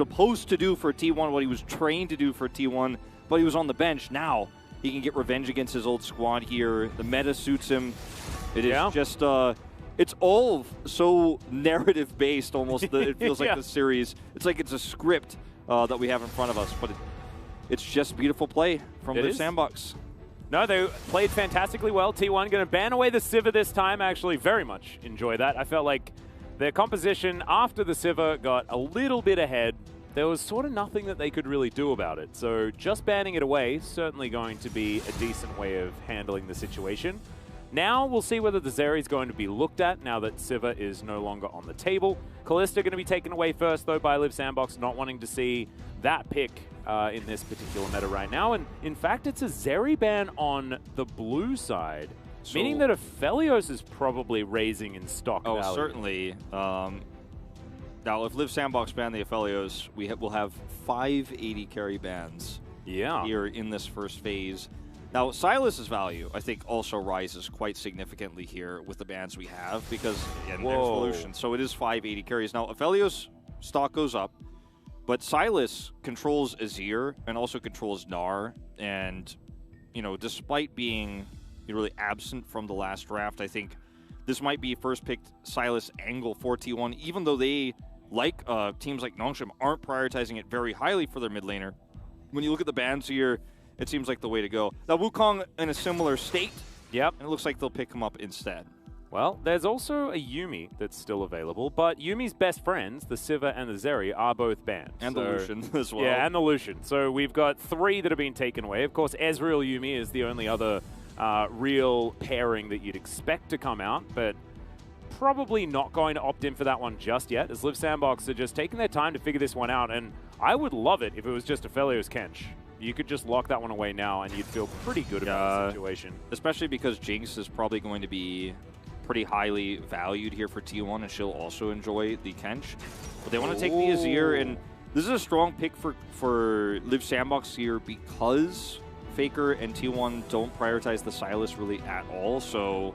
supposed to do for T1, what he was trained to do for T1, but he was on the bench. Now he can get revenge against his old squad here. The meta suits him. It is just, it's all so narrative-based almost. It feels like the series. It's like it's a script that we have in front of us, but it's just beautiful play from LIIV SANDBOX. No, they played fantastically well. T1 going to ban away the Sivir this time. I actually very much enjoy that. I felt like their composition after the Sivir got a little bit ahead. There was sort of nothing that they could really do about it. So just banning it away is certainly going to be a decent way of handling the situation. Now we'll see whether the Zeri is going to be looked at now that Sivir is no longer on the table. Kalista going to be taken away first, though, by LIIV SANDBOX, not wanting to see that pick in this particular meta right now. And in fact, it's a Zeri ban on the blue side, meaning that Aphelios is probably raising in stock value. Oh, certainly. Now, if LIIV SANDBOX ban the Aphelios, we'll have 5 AD carry bans here in this first phase. Now, Sylas's value, I think, also rises quite significantly here with the bans we have because, again, there's evolution. So it is 5 AD carries. Now, Aphelios' stock goes up, but Sylas controls Azir and also controls Gnar. And, you know, despite being really absent from the last draft, I think this might be first picked Sylas angle for T1, even though they, like teams like Nongshim, aren't prioritizing it very highly for their mid laner. When you look at the bans here, it seems like the way to go. Now, Wukong in a similar state. Yep. And it looks like they'll pick him up instead. Well, there's also a Yuumi that's still available, but Yuumi's best friends, the Sivir and the Zeri, are both banned. And the Lucian as well. Yeah, and the Lucian. So we've got 3 that have been taken away. Of course, Ezreal Yuumi is the only other real pairing that you'd expect to come out, but probably not going to opt in for that one just yet, as LIIV SANDBOX are just taking their time to figure this one out, and I would love it if it was just Aphelios Kench. You could just lock that one away now, and you'd feel pretty good about the situation. Especially because Jinx is probably going to be pretty highly valued here for T1, and she'll also enjoy the Kench. But they want to take the Azir, and this is a strong pick for LIIV SANDBOX here because Faker and T1 don't prioritize the Sylas really at all, so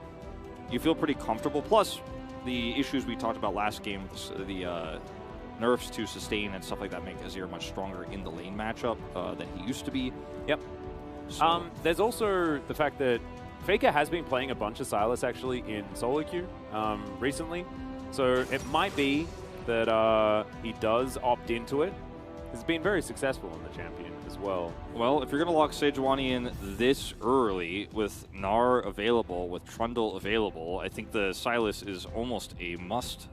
you feel pretty comfortable. Plus, the issues we talked about last game, the nerfs to sustain and stuff like that make Azir much stronger in the lane matchup than he used to be. Yep. So. There's also the fact that Faker has been playing a bunch of Sylas actually in solo queue recently, so it might be that he does opt into it. He's been very successful in the champion as well. Well, if you're going to lock Sejuani in this early with Gnar available, with Trundle available, I think the Sylas is almost a must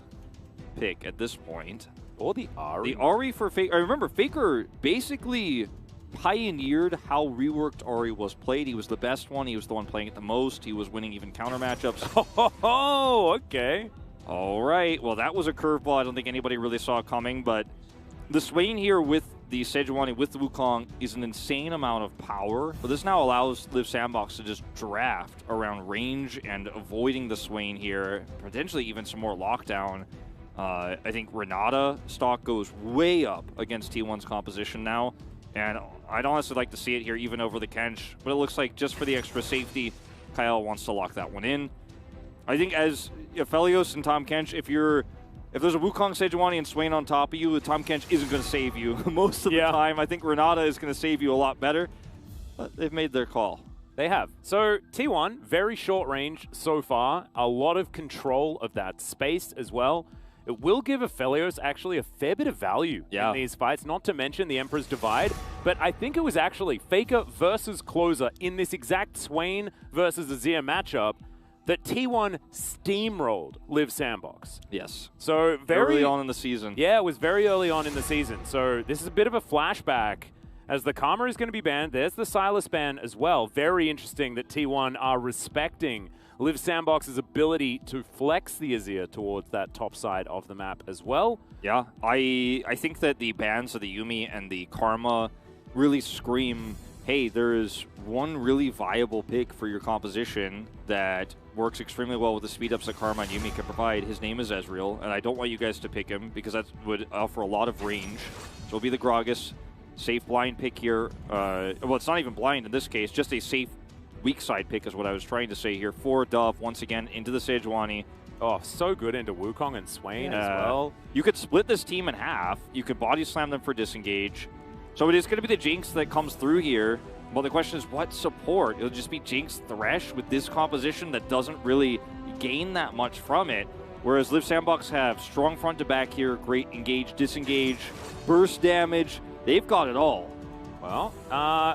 pick at this point. Or the Ahri. The Ahri for Faker. I remember Faker basically pioneered how reworked Ahri was played. He was the best one. He was the one playing it the most. He was winning even counter matchups. Oh, okay. All right. Well, that was a curveball I don't think anybody really saw coming, but the Swain here with the Sejuani, with the Wukong, is an insane amount of power. But this now allows LIIV SANDBOX to just draft around range and avoiding the Swain here, potentially even some more lockdown. I think Renata stock goes way up against T1's composition now, and I'd honestly like to see it here even over the Kench, but it looks like just for the extra safety, Kyle wants to lock that one in. I think as Aphelios and Tahm Kench, if there's a Wukong, Sejuani, and Swain on top of you, Tahm Kench isn't going to save you most of the time. I think Renata is going to save you a lot better, but they've made their call. They have. So T1, very short range so far, a lot of control of that space as well. It will give Aphelios actually a fair bit of value in these fights, not to mention the Emperor's Divide. But I think it was actually Faker versus Closer in this exact Swain versus Azir matchup that T1 steamrolled LIIV SANDBOX. Yes. So very early on in the season. Yeah, it was very early on in the season. So this is a bit of a flashback as the Karma is going to be banned. There's the Sylas ban as well. Very interesting that T1 are respecting LIIV SANDBOX's ability to flex the Azir towards that top side of the map as well. Yeah, I think that the bans of the Yuumi and the Karma really scream, hey, there is one really viable pick for your composition that works extremely well with the speed ups that Karma and Yuumi can provide. His name is Ezreal, and I don't want you guys to pick him because that would offer a lot of range. So it'll be the Gragas. Safe blind pick here. Well, it's not even blind in this case, just a safe weak side pick is what I was trying to say here. For Dove, once again, into the Sejuani. Oh, so good into Wukong and Swain as well. You could split this team in half. You could body slam them for disengage. So it is going to be the Jinx that comes through here. Well, the question is what support? It'll just be Jinx Thresh with this composition that doesn't really gain that much from it. Whereas LIIV SANDBOX have strong front to back here, great engage, disengage, burst damage. They've got it all. Well,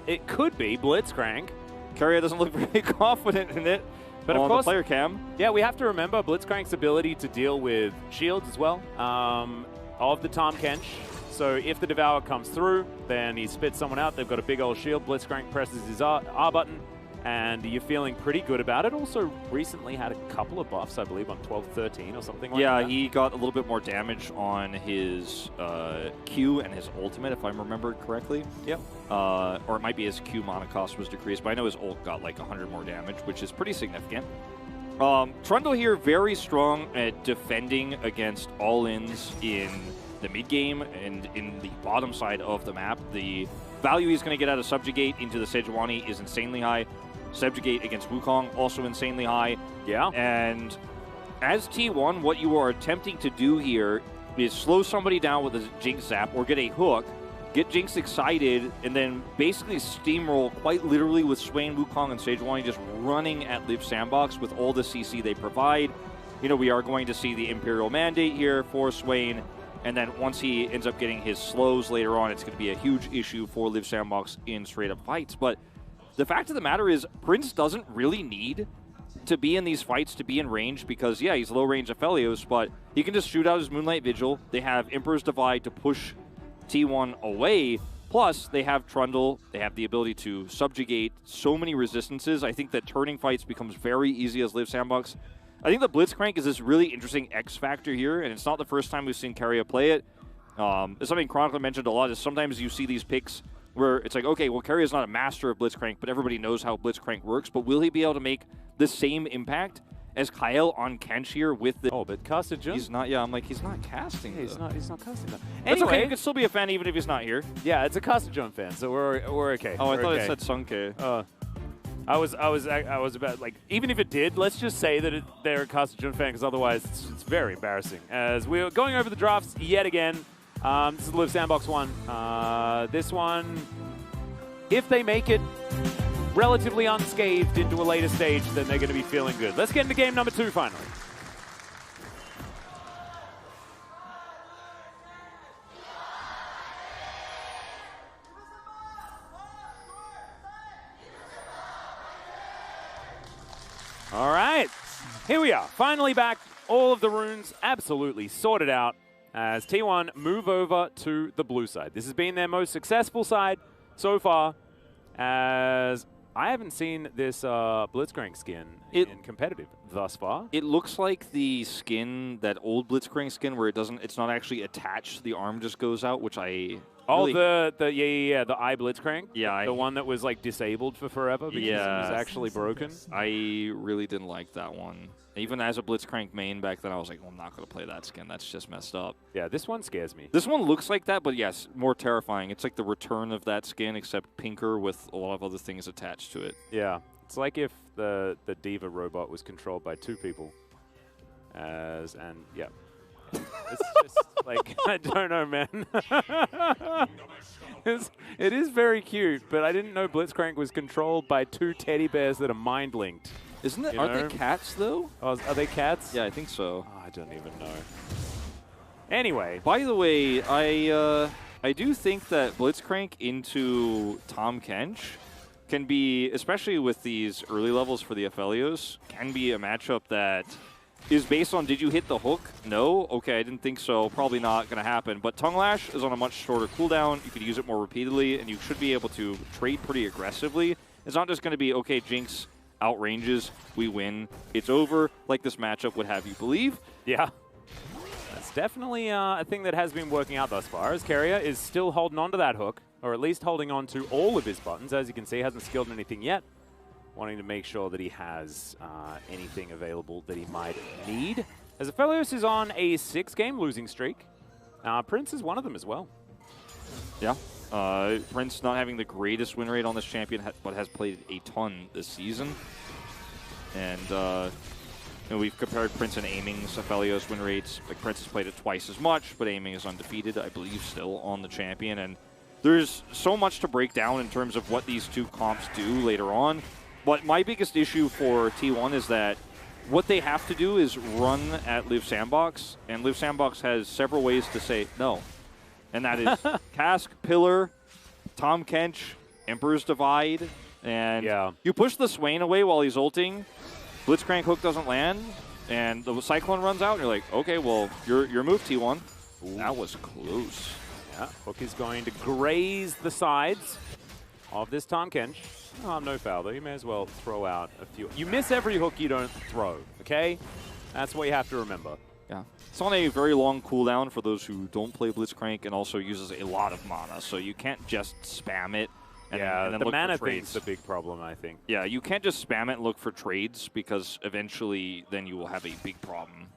it could be Blitzcrank. Keria doesn't look very confident in it. But of course, the player cam. Yeah, we have to remember Blitzcrank's ability to deal with shields as well of the Tahm Kench. So if the Devour comes through, then he spits someone out. They've got a big old shield. Blitzcrank presses his R button, and you're feeling pretty good about it. Also, recently had a couple of buffs, I believe, on 12-13 or something like that. Yeah, he got a little bit more damage on his Q and his ultimate, if I remember correctly. Yep. Or it might be his Q mana cost was decreased, but I know his ult got like 100 more damage, which is pretty significant. Trundle here, very strong at defending against all-ins in the mid-game and in the bottom side of the map. The value he's going to get out of Subjugate into the Sejuani is insanely high. Subjugate against Wukong, also insanely high. Yeah. And as T1, what you are attempting to do here is slow somebody down with a Jinx Zap or get a hook, get Jinx excited, and then basically steamroll quite literally with Swain, Wukong, and Sejuani just running at LIIV SANDBOX with all the CC they provide. You know, we are going to see the Imperial Mandate here for Swain, and then once he ends up getting his slows later on, it's going to be a huge issue for LIIV SANDBOX in straight-up fights. But the fact of the matter is, Prince doesn't really need to be in these fights to be in range because, yeah, he's low-range Aphelios, but he can just shoot out his Moonlight Vigil. They have Emperor's Divide to push T1 away. Plus, they have Trundle. They have the ability to subjugate so many resistances. I think that turning fights becomes very easy as LIIV SANDBOX. I think the Blitzcrank is this really interesting X factor here, and it's not the first time we've seen Keria play it. It's something Chronicler mentioned a lot, is sometimes you see these picks where it's like, okay, well, Keria is not a master of Blitzcrank, but everybody knows how Blitzcrank works, but will he be able to make the same impact as Kyle on Kench here with the... Oh, but casted Jun? He's not, yeah, I'm like, he's not casting. Yeah, he's not casting that. Anyway, okay, you can still be a fan even if he's not here. Yeah, it's a casted Jun fan, so we're okay. Oh, I thought it said Sunke. I was about, like, even if it did, let's just say that they're a casted Jun fan, because otherwise it's very embarrassing. As we're going over the drafts yet again, this is the LIIV SANDBOX one. This one, if they make it relatively unscathed into a later stage, then they're going to be feeling good. Let's get into game number 2 finally. All right, here we are. Finally back. All of the runes absolutely sorted out as T1 move over to the blue side. This has been their most successful side so far, as I haven't seen this Blitzcrank skin in competitive thus far. It looks like the skin, that old Blitzcrank skin, where it's not actually attached. The arm just goes out, which I. Oh, really the eye Blitzcrank. Yeah, the one that was like disabled for forever because it was actually broken. I really didn't like that one. Even as a Blitzcrank main back then, I was like, well, I'm not going to play that skin. That's just messed up. Yeah, this one scares me. This one looks like that, but yes, more terrifying. It's like the return of that skin, except pinker with a lot of other things attached to it. Yeah, it's like if the Diva robot was controlled by 2 people. Yeah. It's just like, I don't know, man. It is very cute, but I didn't know Blitzcrank was controlled by 2 teddy bears that are mind-linked. Isn't it? Aren't they cats, though? Oh, are they cats? Yeah, I think so. Oh, I don't even know. Anyway. By the way, I do think that Blitzcrank into Tahm Kench can be, especially with these early levels for the Aphelios, can be a matchup that is based on, did you hit the hook? No? Okay, I didn't think so. Probably not going to happen. But Tongue Lash is on a much shorter cooldown. You could use it more repeatedly, and you should be able to trade pretty aggressively. It's not just going to be, okay, Jinx outranges, we win, it's over, like this matchup would have you believe. Yeah. That's definitely a thing that has been working out thus far, as Keria is still holding on to that hook, or at least holding on to all of his buttons. As you can see, hasn't skilled anything yet. Wanting to make sure that he has anything available that he might need. As Aphelios is on a 6-game losing streak, Prince is one of them as well. Yeah. Prince not having the greatest win rate on this champion, but has played a ton this season. And we've compared Prince and Aiming's Aphelios win rates. Like, Prince has played it twice as much, but Aiming is undefeated, I believe, still on the champion. And there's so much to break down in terms of what these two comps do later on. But my biggest issue for T1 is that what they have to do is run at LIIV Sandbox, and LIIV Sandbox has several ways to say no. And that is Cask, Pillar, Tahm Kench, Emperor's Divide, and you push the Swain away while he's ulting, Blitzcrank hook doesn't land, and the Cyclone runs out, and you're like, okay, well, your move, T1. Ooh. That was close. Yeah, hook is going to graze the sides of this Tahm Kench. Oh, no foul, though. You may as well throw out a few. You miss every hook you don't throw, okay? That's what you have to remember. Yeah. It's on a very long cooldown for those who don't play Blitzcrank, and also uses a lot of mana, so you can't just spam it. And then the look mana for trades. thing's the big problem, I think. Yeah, you can't just spam it and look for trades, because eventually then you will have a big problem.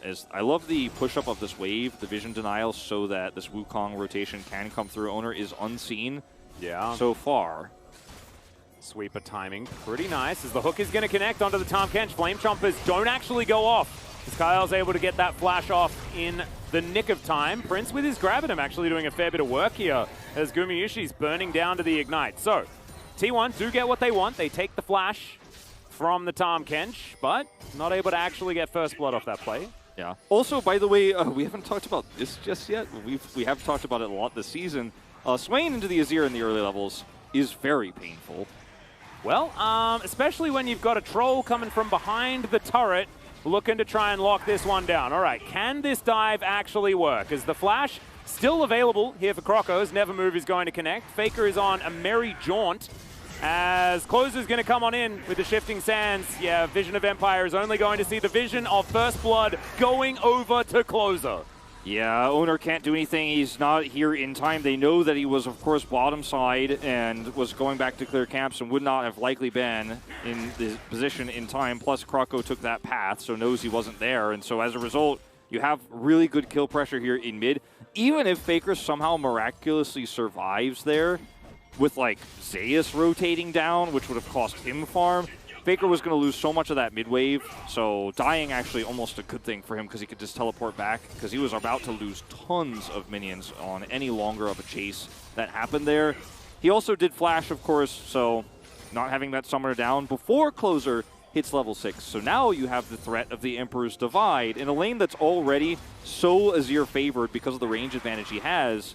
As I love the push-up of this wave, the vision denial, so that this Wukong rotation can come through. Owner is unseen so far. Sweeper timing, pretty nice, as the hook is going to connect onto the Tahm Kench. Flame Chompers don't actually go off, as Kyle's able to get that flash off in the nick of time. Prince with his grab at him actually doing a fair bit of work here, as Gumayushi's burning down to the Ignite. So, T1 do get what they want. They take the flash from the Tahm Kench, but not able to actually get first blood off that play. Yeah. Also, by the way, we haven't talked about this just yet. We have talked about it a lot this season. Swaying into the Azir in the early levels is very painful. Well, especially when you've got a troll coming from behind the turret looking to try and lock this one down. All right, can this dive actually work? Is the flash still available here for Crocos? Never Move is going to connect. Faker is on a merry jaunt, as Closer's going to come on in with the Shifting Sands. Yeah, Vision of Empire is only going to see the vision of First Blood going over to Closer. Yeah, Owner can't do anything. He's not here in time. They know that he was, of course, bottom side and was going back to clear camps and would not have likely been in the position in time. Plus, Croco took that path, so knows he wasn't there. And so as a result, you have really good kill pressure here in mid. Even if Faker somehow miraculously survives there with, like, Zeus rotating down, which would have cost him farm, Faker was going to lose so much of that mid-wave, so dying actually almost a good thing for him because he could just teleport back, because he was about to lose tons of minions on any longer of a chase that happened there. He also did flash, of course, so not having that summoner down before Closer hits level 6. So now you have the threat of the Emperor's Divide in a lane that's already so Azir favored because of the range advantage he has.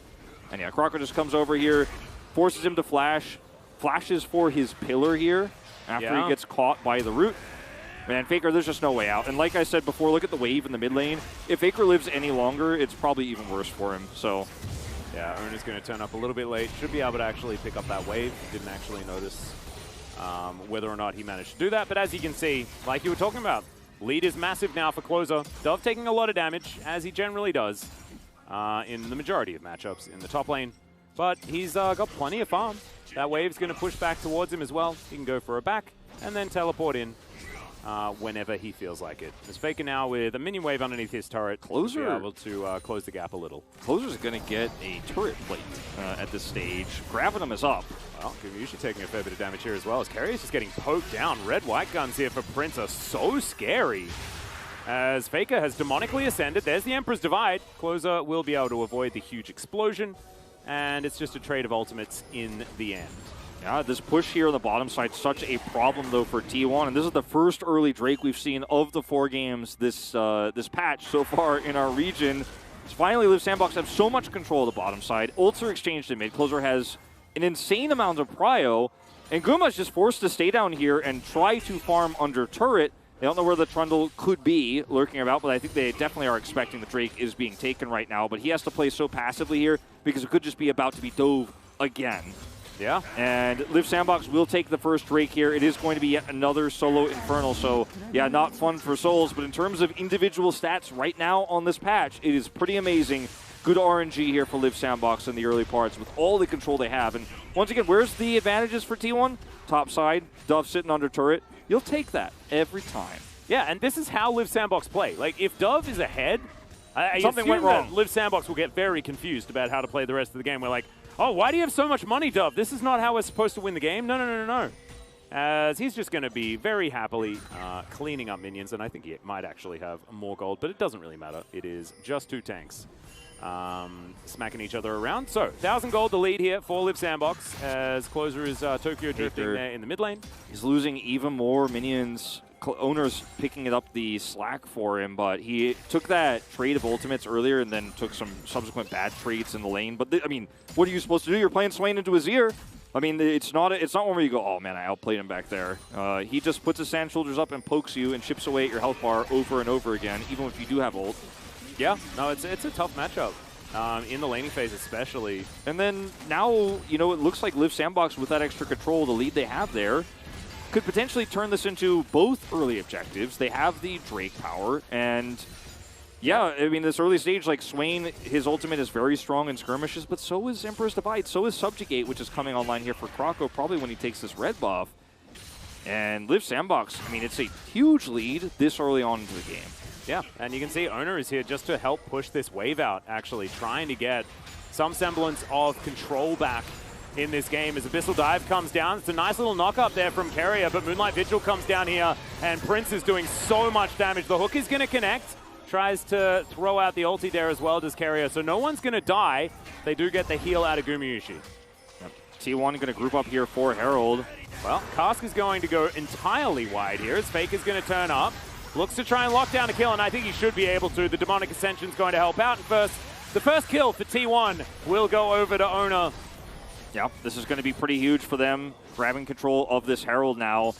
And yeah, Crocker just comes over here, forces him to flash, flashes for his pillar here, after he gets caught by the root. Man, Faker, there's just no way out. And like I said before, look at the wave in the mid lane. If Faker lives any longer, it's probably even worse for him. So, yeah, Owner's going to turn up a little bit late. Should be able to actually pick up that wave. Didn't actually notice whether or not he managed to do that. But as you can see, like you were talking about, lead is massive now for Closer. Dove taking a lot of damage, as he generally does in the majority of matchups in the top lane. But he's got plenty of farm. That wave's going to push back towards him as well. He can go for a back and then teleport in whenever he feels like it. There's Faker now with a minion wave underneath his turret. Closer to be able to close the gap a little. Closer's going to get a turret plate at this stage. Grabbing him is up. Well, usually taking a fair bit of damage here as well, as Carrier's just getting poked down. Red-white guns here for Prince are so scary. As Faker has demonically ascended. There's the Emperor's Divide. Closer will be able to avoid the huge explosion. And it's just a trade of ultimates in the end. Yeah, this push here on the bottom side, such a problem, though, for T1. And this is the first early Drake we've seen of the 4 games this patch so far in our region. Finally, LIIV Sandbox have so much control of the bottom side. Ults are exchanged in mid. Closer has an insane amount of prio. And Guma's just forced to stay down here and try to farm under turret. They don't know where the Trundle could be lurking about, but I think they definitely are expecting the Drake is being taken right now. But he has to play so passively here because it could just be about to be dove again. Yeah. And LIIV Sandbox will take the first Drake here. It is going to be yet another solo Infernal, so yeah, not fun for Souls. But in terms of individual stats right now on this patch, it is pretty amazing. Good RNG here for LIIV Sandbox in the early parts with all the control they have. And once again, where's the advantages for T1? Top side, Dove sitting under turret. You'll take that every time. Yeah, and this is how LIIV Sandbox play. Like, if Dove is ahead, something went wrong. LIIV Sandbox will get very confused about how to play the rest of the game. We're like, oh, why do you have so much money, Dove? This is not how we're supposed to win the game. No. as he's just going to be very happily cleaning up minions, and I think he might actually have more gold, but it doesn't really matter. It is just 2 tanks smacking each other around. So, 1,000 gold the lead here for LIIV Sandbox, as Closer is Tokyo drifting there in the mid lane. He's losing even more minions. Owner's picking it up the slack for him, but he took that trade of ultimates earlier and then took some subsequent bad trades in the lane. But, I mean, what are you supposed to do? You're playing Swain into his ear. I mean, it's not one where you go, oh man, I outplayed him back there. He just puts his sand shoulders up and pokes you and chips away at your health bar over and over again, even if you do have ult. Yeah, no, it's a tough matchup, in the laning phase especially. And then now, you know, it looks like LIIV Sandbox, with that extra control, the lead they have there, could potentially turn this into both early objectives. They have the Drake power, and yeah, I mean, this early stage, like Swain, his ultimate is very strong in skirmishes, but so is Emperor's Divide, so is Subjugate, which is coming online here for Croco, probably when he takes this red buff. And LIIV Sandbox, I mean, it's a huge lead this early on into the game. Yeah, and you can see Owner is here just to help push this wave out, actually, trying to get some semblance of control back in this game as Abyssal Dive comes down. It's a nice little knock up there from Carrier, but Moonlight Vigil comes down here, and Prince is doing so much damage. The hook is going to connect. Tries to throw out the ulti there as well, does Carrier. So no one's going to die. They do get the heal out of Gumayusi. Yep. T1 going to group up here for Herald. Well, Cask is going to go entirely wide here as Fake is going to turn up. Looks to try and lock down a kill, and I think he should be able to. The Demonic Ascension is going to help out. And the first kill for T1 will go over to Owner. Yeah, this is going to be pretty huge for them, grabbing control of this Herald now.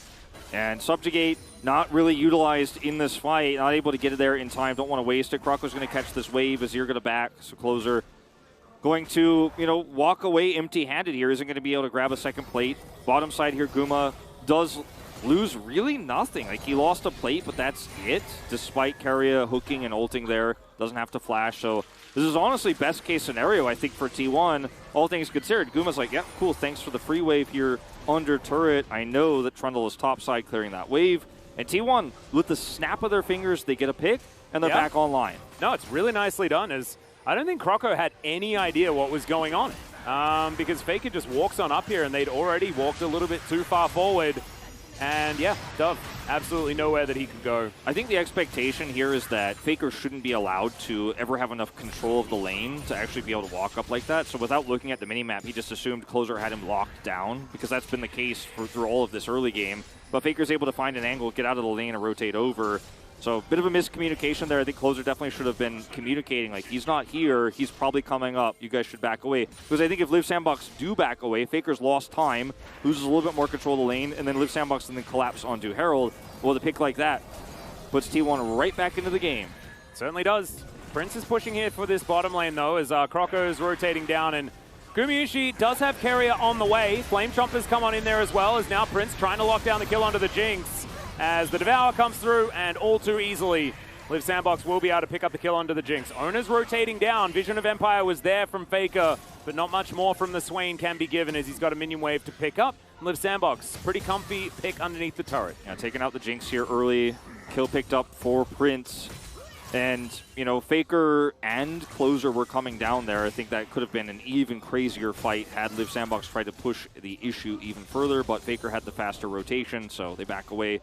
And Subjugate not really utilized in this fight, not able to get it there in time. Don't want to waste it. Croco's going to catch this wave as you're going to back. So Closer going to, you know, walk away empty-handed here. Isn't going to be able to grab a second plate. Bottom side here, Guma does lose really nothing. Like, he lost a plate, but that's it. Despite Carrier hooking and ulting there. Doesn't have to flash. So this is honestly best case scenario, I think, for T1. All things considered, Guma's like, yep, cool, thanks for the free wave here under turret. I know that Trundle is topside clearing that wave. And T1, with the snap of their fingers, they get a pick, and they're back online. No, it's really nicely done, as I don't think Croco had any idea what was going on. Because Faker just walks on up here, and they'd already walked a little bit too far forward. And yeah, Dove, absolutely nowhere that he could go. I think the expectation here is that Faker shouldn't be allowed to ever have enough control of the lane to actually be able to walk up like that. So without looking at the minimap, he just assumed Closer had him locked down, because that's been the case through all of this early game. But Faker's able to find an angle, get out of the lane, and rotate over. So a bit of a miscommunication there. I think Closer definitely should have been communicating, like, he's not here, he's probably coming up, you guys should back away. Because I think if LIIV Sandbox do back away, Faker's lost time, loses a little bit more control of the lane, and then LIIV Sandbox and then collapse onto Herald. Well, the pick like that puts T1 right back into the game. Certainly does. Prince is pushing here for this bottom lane, though, as Croco is rotating down, and Gumayusi does have Carrier on the way. Flame Chompers come on in there as well, as now Prince trying to lock down the kill onto the Jinx. As the Devour comes through, and all too easily, LIIV Sandbox will be able to pick up the kill onto the Jinx. Owner's rotating down. Vision of Empire was there from Faker, but not much more from the Swain can be given, as he's got a minion wave to pick up. LIIV Sandbox, pretty comfy pick underneath the turret. Yeah, taking out the Jinx here early. Kill picked up for Prince. And, you know, Faker and Closer were coming down there. I think that could have been an even crazier fight had LIIV Sandbox tried to push the issue even further, but Faker had the faster rotation, so they back away.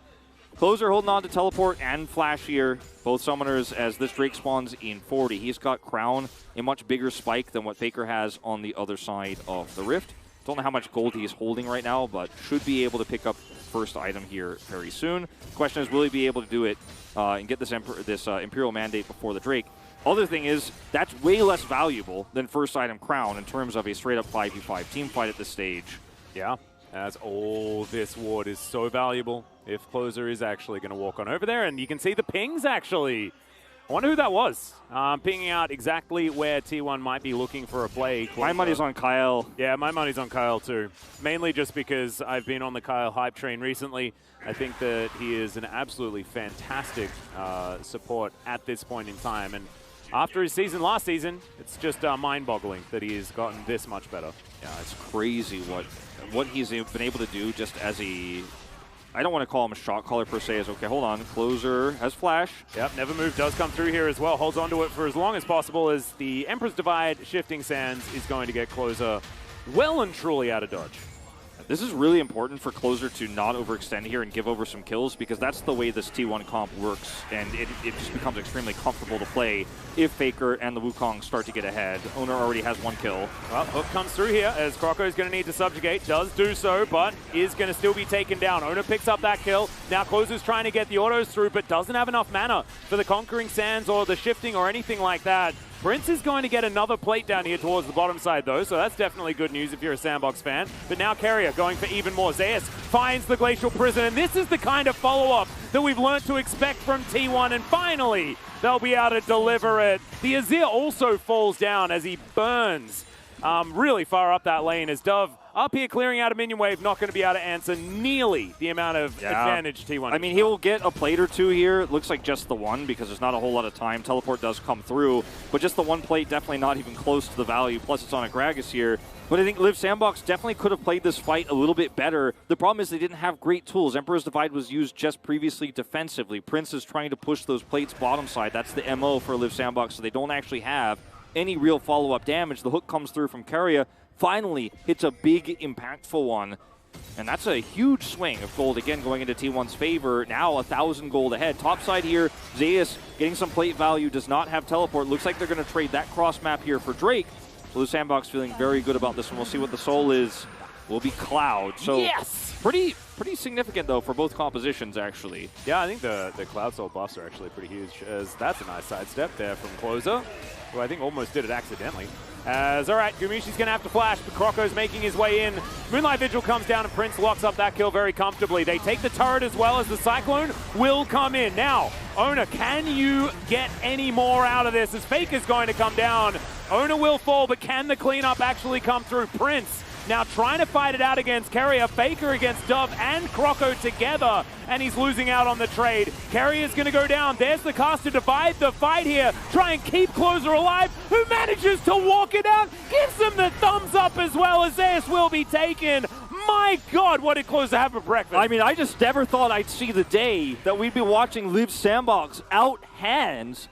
Closer holding on to teleport and flash here. Both summoners, as this Drake spawns in 40. He's got Crown, a much bigger spike than what Faker has on the other side of the Rift. Don't know how much gold he's holding right now, but should be able to pick up first item here very soon. The question is, will he be able to do it and get this Imperial Mandate before the Drake? Other thing is, that's way less valuable than first item Crown in terms of a straight-up 5v5 team fight at this stage. Yeah, as all this ward is so valuable if Closer is actually going to walk on over there. And you can see the pings, actually. I wonder who that was. Pinging out exactly where T1 might be looking for a play. Closer. My money's on Kyle. Yeah, my money's on Kyle too. Mainly just because I've been on the Kyle hype train recently. I think that he is an absolutely fantastic support at this point in time. And after his season last season, it's just mind-boggling that he has gotten this much better. Yeah, it's crazy what he's been able to do just as a... I don't want to call him a shot caller per se. As okay, hold on. Closer has flash. Yep, Never Move does come through here as well. Holds onto it for as long as possible, as the Emperor's Divide Shifting Sands is going to get Closer well and truly out of dodge. This is really important for Closer to not overextend here and give over some kills, because that's the way this T1 comp works, and it just becomes extremely comfortable to play if Faker and the Wukong start to get ahead. Owner already has 1 kill. Well, hook comes through here as Croco is going to need to subjugate. Does do so, but is going to still be taken down. Owner picks up that kill. Now Closer's trying to get the autos through, but doesn't have enough mana for the Conquering Sands or the shifting or anything like that. Prince is going to get another plate down here towards the bottom side, though, so that's definitely good news if you're a Sandbox fan. But now Carrier going for even more. Zeus finds the Glacial Prison, and this is the kind of follow-up that we've learned to expect from T1, and finally, they'll be able to deliver it. The Azir also falls down as he burns really far up that lane as Dove up here clearing out a minion wave, not going to be able to answer nearly the amount of advantage T1. I mean, he will get a plate or two here. It looks like just the one because there's not a whole lot of time. Teleport does come through, but just the one plate definitely not even close to the value. Plus, it's on a Gragas here. But I think LIIV Sandbox definitely could have played this fight a little bit better. The problem is they didn't have great tools. Emperor's Divide was used just previously defensively. Prince is trying to push those plates bottom side. That's the MO for LIIV Sandbox, so they don't actually have any real follow-up damage. The hook comes through from Carrier. Finally hits a big, impactful one. And that's a huge swing of gold, again, going into T1's favor. Now 1,000 gold ahead. Top side here, Zeus getting some plate value, does not have teleport. Looks like they're going to trade that cross map here for Drake. LIIV Sandbox feeling very good about this one. We'll see what the soul is. Will be Cloud. So yes! Pretty significant, though, for both compositions, actually. Yeah, I think the Cloud Soul buffs are actually pretty huge, as that's a nice sidestep there from Closer, who I think almost did it accidentally. All right, Gumishi's going to have to flash, but Croco's making his way in. Moonlight Vigil comes down, and Prince locks up that kill very comfortably. They take the turret as well as the Cyclone will come in. Now, Owner, can you get any more out of this? As Faker's going to come down. Owner will fall, but can the cleanup actually come through? Prince now trying to fight it out against Carrier. Faker against Dove and Croco together, and he's losing out on the trade. Carrier's going to go down. There's the cast to divide the fight here. Try and keep Closer alive, who manages to walk it out. Gives him the thumbs up as well as Zeus will be taken. My God, what did Closer have for breakfast? I mean, I just never thought I'd see the day that we'd be watching LIIV Sandbox out-hands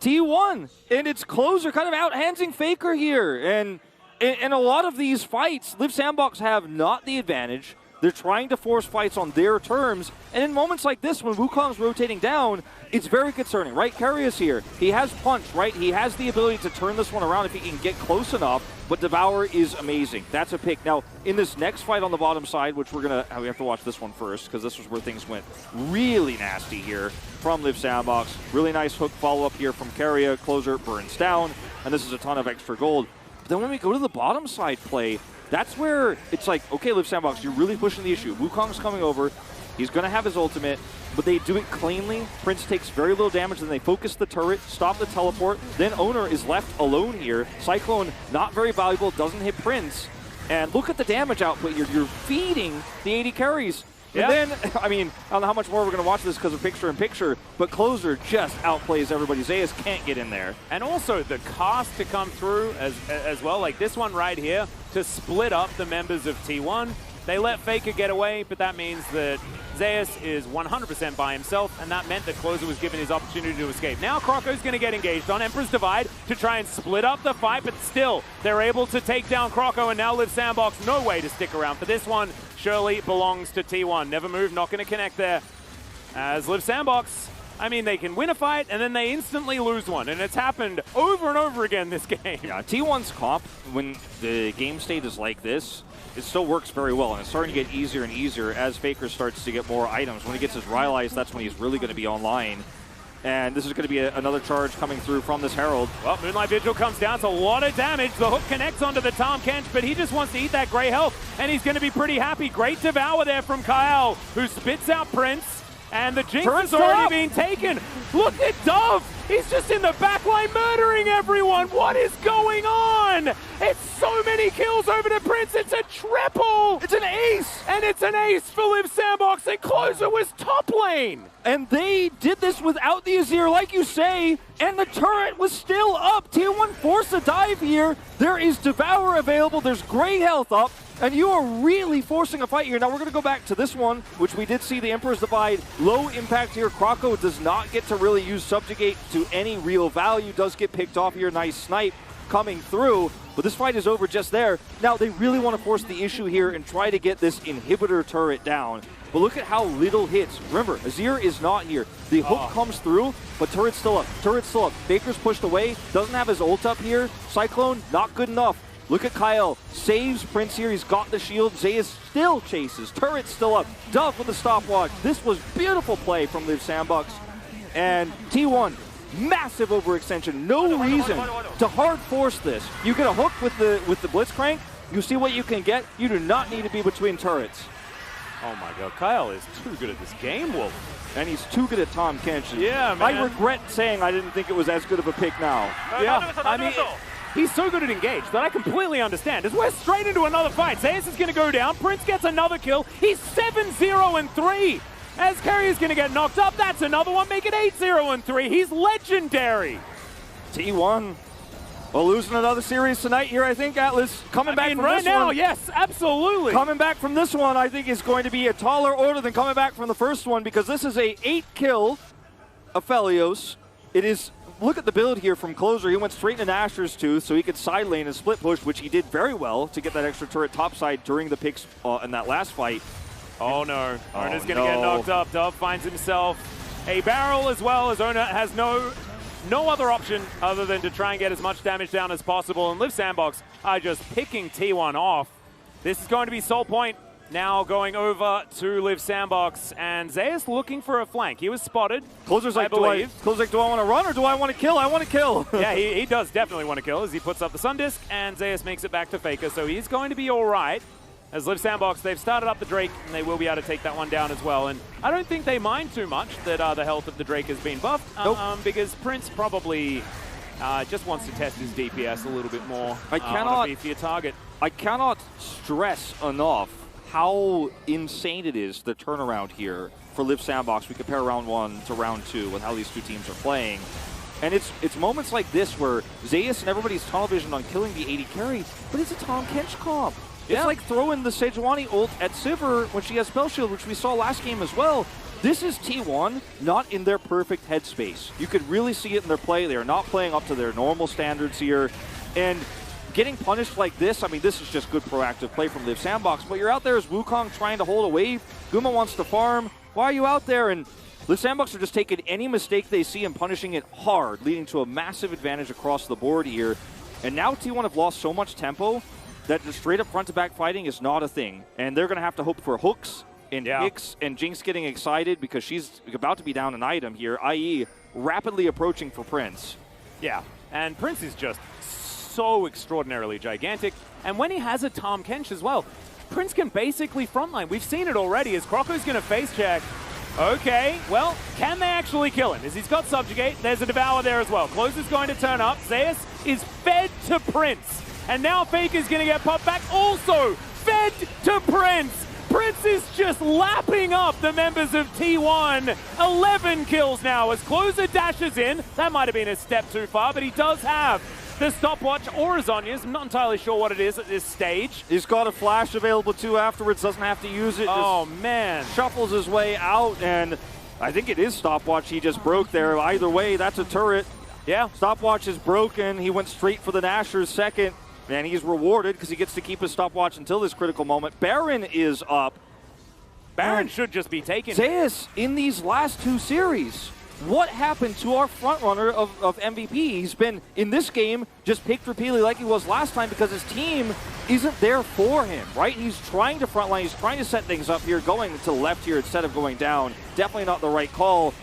T1. And it's Closer kind of out-handsing Faker here. And in a lot of these fights, LIIV Sandbox have not the advantage. They're trying to force fights on their terms. And in moments like this, when Wukong's rotating down, it's very concerning, right? Carrier's here. He has punch, right? He has the ability to turn this one around if he can get close enough. But Devour is amazing. That's a pick. Now, in this next fight on the bottom side, which we have to watch this one first, because this was where things went really nasty here from LIIV Sandbox. Really nice hook follow-up here from Carrier. Closer burns down, and this is a ton of extra gold. But then when we go to the bottom side play, that's where it's like, okay, LIIV Sandbox, you're really pushing the issue. Wukong's coming over. He's going to have his ultimate, but they do it cleanly. Prince takes very little damage, then they focus the turret, stop the teleport. Then Owner is left alone here. Cyclone, not very valuable, doesn't hit Prince. And look at the damage output here. You're feeding the 80 carries. Yeah. And then, I mean, I don't know how much more we're going to watch this because of picture-in-picture, but Closer just outplays everybody. Zeus can't get in there. And also the cast to come through as well, like this one right here, to split up the members of T1. They let Faker get away, but that means that Zeus is 100% by himself, and that meant that Closer was given his opportunity to escape. Now Croco's going to get engaged on Emperor's Divide to try and split up the fight, but still, they're able to take down Croco, and now LIIV Sandbox, no way to stick around for this one. Surely belongs to T1. Never move, not going to connect there. As LIIV Sandbox, I mean, they can win a fight, and then they instantly lose one, and it's happened over and over again this game. Yeah, T1's comp, when the game state is like this, it still works very well, and it's starting to get easier and easier as Faker starts to get more items. When he gets his Rylai's, that's when he's really going to be online. And this is going to be another charge coming through from this Herald. Well, Moonlight Vigil comes down. It's a lot of damage. The hook connects onto the Tahm Kench, but he just wants to eat that Grey health, and he's going to be pretty happy. Great Devour there from Kyle, who spits out Prince, and the Jinx is already being taken. Look at Dove. He's just in the backline murdering everyone. What is going on? It's so many kills over to Prince. It's a triple. It's an ace. And it's an ace for LIIV Sandbox. And Closer was top lane. And they did this without the Azir, like you say, and the turret was still up. T1 forced a dive here. There is Devour available. There's Grey health up. And you are really forcing a fight here. Now we're going to go back to this one, which we did see the Emperor's Divide. Low impact here. Croco does not get to really use Subjugate to any real value. Does get picked off here. Nice snipe coming through. but this fight is over just there. Now, they really want to force the issue here and try to get this inhibitor turret down. But look at how little hits. Remember, Azir is not here. The hook comes through, but turret's still up. Turret's still up. Baker's pushed away. Doesn't have his ult up here. Cyclone, not good enough. Look at Kyle. Saves Prince here. He's got the shield. Zeus still chases. Turret's still up. Dove with the stopwatch. This was beautiful play from LIIV SANDBOX. And T1, massive overextension. No reason to hard force this. You get a hook with the Blitzcrank. You see what you can get. You do not need to be between turrets. Oh my god, Kyle is too good at this game, Wolf. And he's too good at Tahm Kench. Yeah, man. I regret saying I didn't think it was as good of a pick now. Yeah, I mean, he's so good at engage that I completely understand. As we're straight into another fight. Zeus is going to go down. Prince gets another kill. He's 7-0-3. As Carry is going to get knocked up. That's another one. Make it 8-0-3. He's legendary. T1. Well, losing another series tonight here, I think, Atlas. Coming back from right this now, one, yes, absolutely. Coming back from this one, I think, is going to be a taller order than coming back from the first one, because this is a 8-kill Aphelios. It is, look at the build here from Closer. He went straight into Asher's Tooth, so he could side lane and split push, which he did very well to get that extra turret topside during the picks in that last fight. Oh no, Ona's going to get knocked up. Dove finds himself a barrel as well, as Ona has no other option other than to try and get as much damage down as possible. And LIIV SANDBOX are just picking T1 off. This is going to be Soul Point now going over to LIIV SANDBOX. And Zeus looking for a flank. He was spotted. Closer's like, Closer's like, do I want to run or do I want to kill? I want to kill. Yeah, he does definitely want to kill as he puts up the Sun Disc. And Zeus makes it back to Faker. So he's going to be all right. As LIIV SANDBOX, they've started up the Drake, and they will be able to take that one down as well. And I don't think they mind too much that the health of the Drake has been buffed, because Prince probably just wants to test his DPS a little bit more on a beefier target. I cannot stress enough how insane it is, the turnaround here for LIIV SANDBOX. We compare round 1 to round 2 with how these two teams are playing. And it's moments like this where Zeus and everybody's tunnel vision on killing the 80 carry, but it's a Tahm Kench comp. It's like throwing the Sejuani ult at Sivir when she has Spell Shield, which we saw last game as well. This is T1 not in their perfect headspace. You could really see it in their play. They are not playing up to their normal standards here. And getting punished like this, I mean, this is just good proactive play from LIIV SANDBOX. But you're out there as Wukong trying to hold a wave. Guma wants to farm. Why are you out there? And LIIV SANDBOX are just taking any mistake they see and punishing it hard, leading to a massive advantage across the board here. And now T1 have lost so much tempo that the straight-up front-to-back fighting is not a thing. And they're going to have to hope for hooks and hicks, and Jinx getting excited because she's about to be down an item here, i.e. rapidly approaching for Prince. Yeah, and Prince is just so extraordinarily gigantic. And when he has a Tahm Kench as well, Prince can basically frontline. We've seen it already as Crocco's going to face check. Okay, well, can they actually kill him? As he's got Subjugate, there's a Devour there as well. Closer's going to turn up. Zeus is fed to Prince. And now Faker's going to get popped back. Also fed to Prince. Prince is just lapping up the members of T1. 11 kills now as Closer dashes in. That might have been a step too far, but he does have the stopwatch or Azonia's. I'm not entirely sure what it is at this stage. He's got a flash available too afterwards. Doesn't have to use it. Oh, man. Shuffles his way out, and I think it is stopwatch he just broke there. Either way, that's a turret. Yeah. Stopwatch is broken. He went straight for the Nashor's second. And he's rewarded because he gets to keep his stopwatch until this critical moment. Baron is up. Baron should just be taken. Zeus, in these last two series, what happened to our frontrunner of MVP? He's been, in this game, just picked repeatedly like he was last time because his team isn't there for him, right? He's trying to frontline. He's trying to set things up here, going to the left here instead of going down. Definitely not the right call.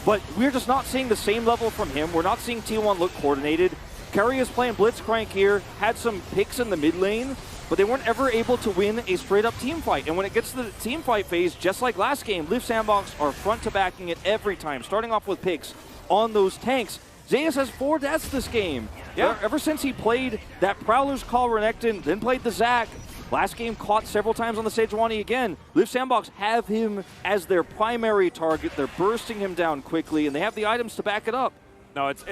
But we're just not seeing the same level from him. We're not seeing T1 look coordinated. Curry is playing Blitzcrank here, had some picks in the mid lane, but they weren't ever able to win a straight-up team fight. And when it gets to the team fight phase, just like last game, LIIV SANDBOX are front-to-backing it every time, starting off with picks on those tanks. Zeus has 4 deaths this game. Yeah. Ever since he played that Prowler's Call Renekton, then played the Zac, last game caught several times on the Sejuani again. LIIV SANDBOX have him as their primary target. They're bursting him down quickly, and they have the items to back it up. No, it's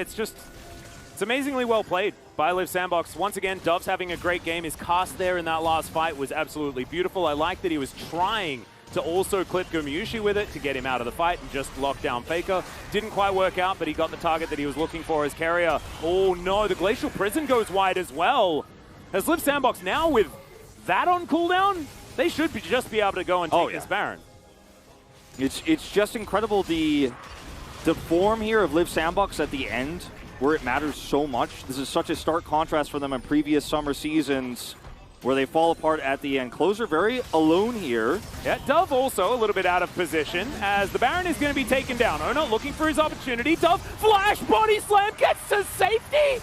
amazingly well played by LIIV SANDBOX. Once again, Dove's having a great game. His cast there in that last fight was absolutely beautiful. I like that he was trying to also clip Gumayusi with it to get him out of the fight and just lock down Faker. Didn't quite work out, but he got the target that he was looking for as carrier. Oh no, the Glacial Prison goes wide as well. As LIIV SANDBOX now with that on cooldown, they should just be able to go and take this Baron. It's just incredible the form here of LIIV SANDBOX at the end, where it matters so much. This is such a stark contrast for them in previous summer seasons, where they fall apart at the end. Closer very alone here. Yeah, Dove also a little bit out of position as the Baron is going to be taken down. Ona looking for his opportunity. Dove, flash, body slam, gets to safety.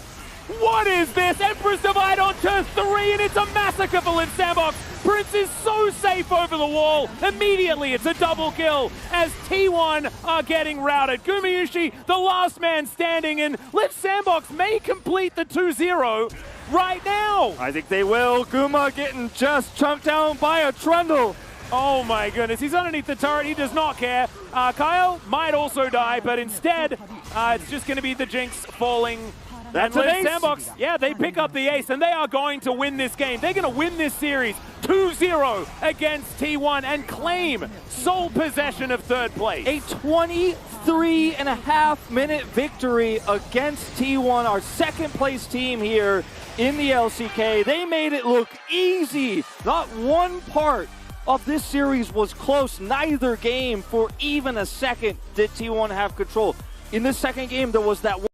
What is this? Emperor's Divide on turn 3, and it's a massacre for LIIV SANDBOX. Prince is so safe over the wall. Immediately, it's a double kill as T1 are getting routed. Gumayushi, the last man standing, and LIIV SANDBOX may complete the 2-0 right now. I think they will. Guma getting just chunked down by a Trundle. Oh my goodness, he's underneath the turret, he does not care. Kyle might also die, but instead, it's just going to be the Jinx falling. That's an ace. SANDBOX, yeah, they pick up the ace, and they are going to win this game. They're going to win this series 2-0 against T1 and claim sole possession of third place. A 23.5-minute victory against T1, our second place team here in the LCK. They made it look easy. Not one part of this series was close. Neither game for even a second did T1 have control. In this second game, there was that one